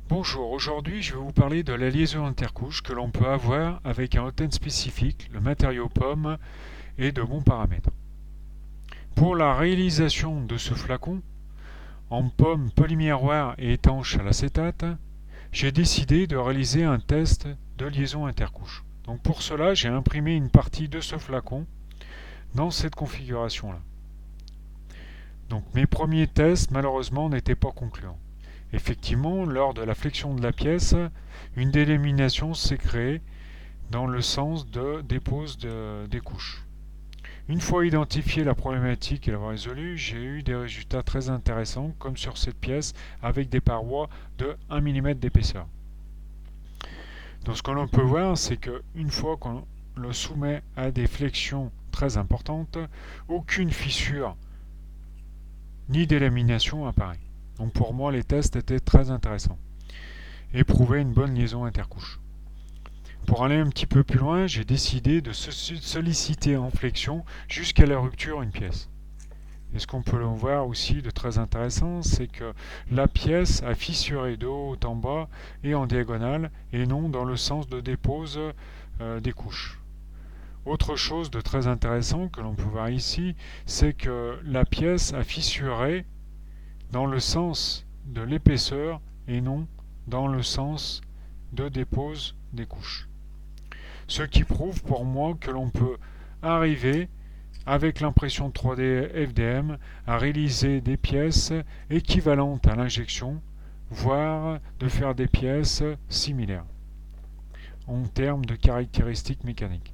Bonjour, aujourd'hui je vais vous parler de la liaison intercouche que l'on peut avoir avec un hôtel spécifique, le matériau pomme et de bons paramètres. Pour la réalisation de ce flacon, en pomme polymiroir et étanche à l'acétate, j'ai décidé de réaliser un test de liaison intercouche. Donc pour cela, j'ai imprimé une partie de ce flacon dans cette configuration-là. Donc mes premiers tests, malheureusement, n'étaient pas concluants. Effectivement, lors de la flexion de la pièce, une délamination s'est créée dans le sens de dépose des couches. Une fois identifié la problématique et l'avoir résolue, j'ai eu des résultats très intéressants, comme sur cette pièce, avec des parois de 1 mm d'épaisseur. Donc ce que l'on peut voir, c'est qu'une fois qu'on le soumet à des flexions très importantes, aucune fissure ni délamination apparaît. Donc pour moi, les tests étaient très intéressants et prouvaient une bonne liaison intercouche. Pour aller un petit peu plus loin, j'ai décidé de solliciter en flexion jusqu'à la rupture une pièce. Et ce qu'on peut voir aussi de très intéressant, c'est que la pièce a fissuré de haut en bas et en diagonale, et non dans le sens de dépose des couches. Autre chose de très intéressant que l'on peut voir ici, c'est que la pièce a fissuré dans le sens de l'épaisseur et non dans le sens de dépose des couches. Ce qui prouve pour moi que l'on peut arriver avec l'impression 3D FDM à réaliser des pièces équivalentes à l'injection, voire de faire des pièces similaires en termes de caractéristiques mécaniques.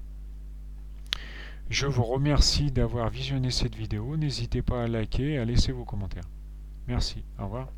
Je vous remercie d'avoir visionné cette vidéo. N'hésitez pas à liker et à laisser vos commentaires. Merci. Au revoir.